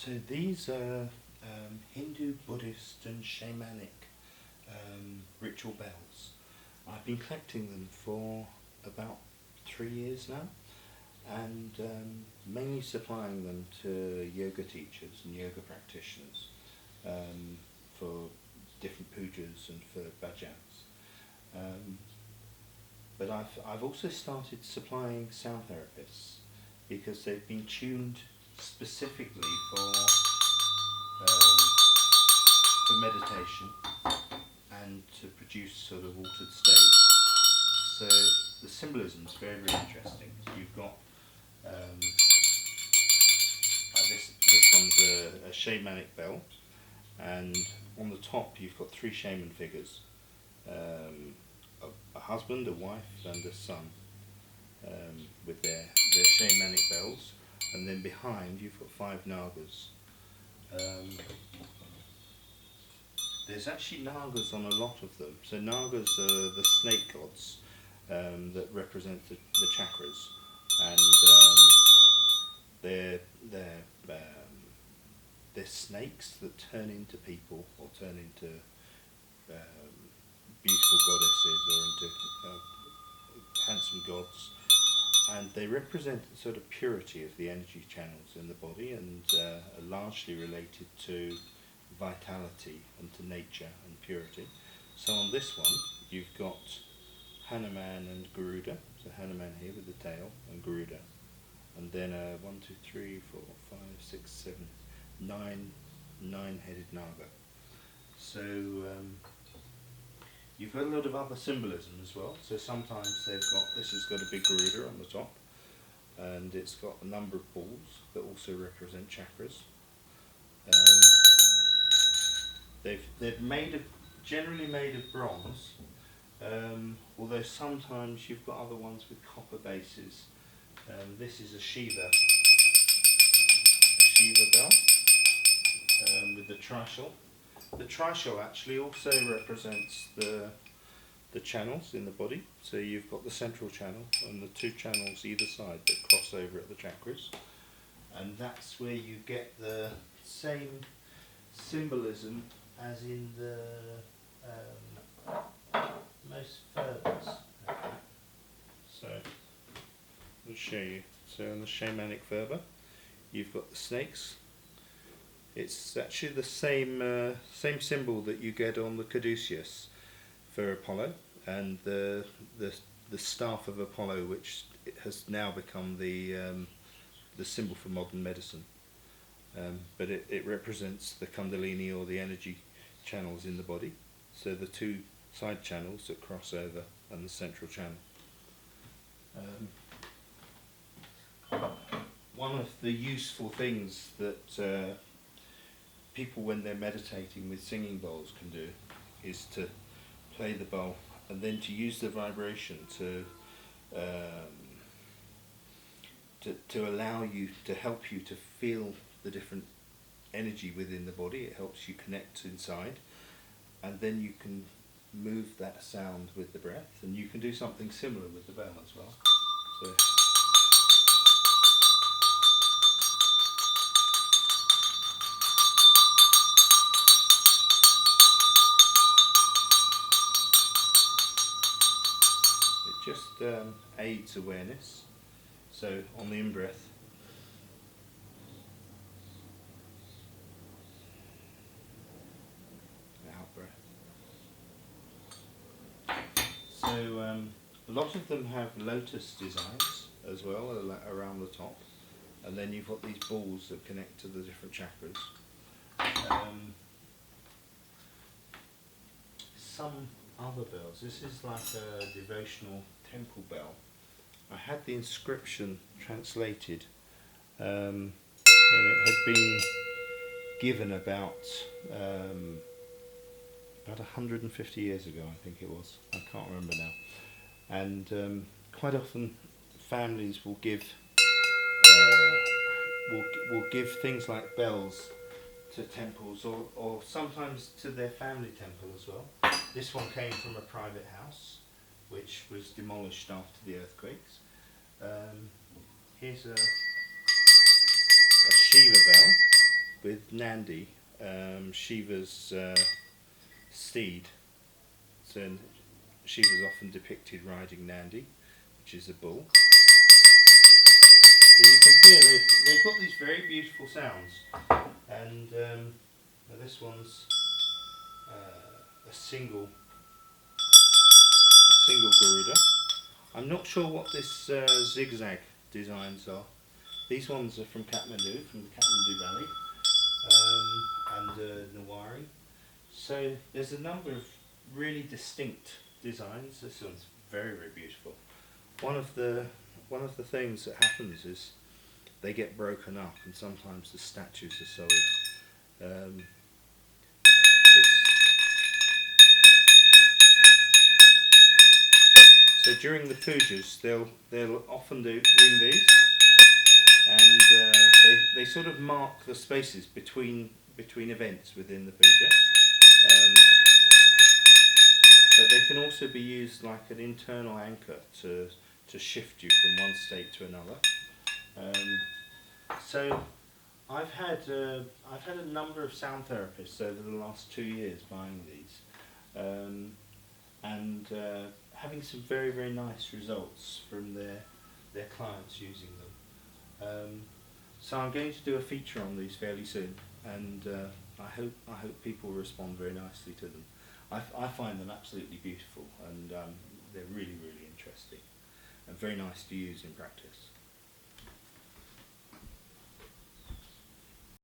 So these are Hindu, Buddhist and Shamanic ritual bells. I've been collecting them for about 3 years now, and mainly supplying them to yoga teachers and yoga practitioners for different pujas and for bhajans. But I've also started supplying sound therapists because they've been tuned specifically for meditation and to produce sort of altered states. So the symbolism is very, very interesting. You've got this one's a shamanic bell, and on the top you've got 3 shaman figures, a husband, a wife and a son, with their shamanic bells, and then behind you've got 5 nagas. There's actually nagas on a lot of them. So nagas are the snake gods that represent the chakras, and they're snakes that turn into people or turn into beautiful goddesses or into handsome gods, and they represent the sort of purity of the energy channels in the body, and are largely related to vitality and to nature and purity. So on this one you've got Hanuman and Garuda, so Hanuman here with the tail and Garuda, and then 1, 2, 3, 4, 5, 6, 7, 9-headed naga. So you've got a lot of other symbolism as well. So sometimes this has got a big Garuda on the top, and it's got a number of balls that also represent chakras. They're generally made of bronze, although sometimes you've got other ones with copper bases. This is a Shiva bell with the trishul. The trishul actually also represents the channels in the body. So you've got the central channel and the 2 channels either side that cross over at the chakras, and that's where you get the same symbolism as in the most fervors. Okay. So I'll show you. So on the shamanic fervor, you've got the snakes. It's actually the same symbol that you get on the caduceus for Apollo, and the staff of Apollo, which has now become the symbol for modern medicine. But it represents the kundalini, or the energy channels in the body. So the 2 side channels that cross over and the central channel. One of the useful things that people, when they're meditating with singing bowls, can do is to play the bowl and then to use the vibration to allow you, to help you to feel the different energy within the body. It helps you connect inside, and then you can move that sound with the breath, and you can do something similar with the bell as well. So it just aids awareness. So on the in-breath, out-breath. So a lot of them have lotus designs as well around the top, and then you've got these balls that connect to the different chakras. Some other bells, this is like a devotional temple bell. I had the inscription translated, and it had been given about 150 years ago, I think it was. I can't remember now. And quite often families will give things like bells to temples, or sometimes to their family temple as well. This one came from a private house which was demolished after the earthquakes. Here's a Shiva bell with Nandi, Shiva's steed. So Shiva's often depicted riding Nandi, which is a bull. So you can hear they've got these very beautiful sounds, and this one's a single Garuda. I'm not sure what this zigzag designs are. These ones are from Kathmandu, from the Kathmandu Valley, and Nawari. So there's a number of really distinct designs. This one's very, very beautiful. One of the things that happens is they get broken up, and sometimes the statues are sold. So during the pujas, they'll often ring these, and they sort of mark the spaces between events within the puja. But they can also be used like an internal anchor to shift you from one state to another. So I've had a number of sound therapists over the last 2 years buying these, and having some very, very nice results from their clients using them. So I'm going to do a feature on these fairly soon, and I hope people respond very nicely to them. I find them absolutely beautiful, and they're really, really interesting and very nice to use in practice.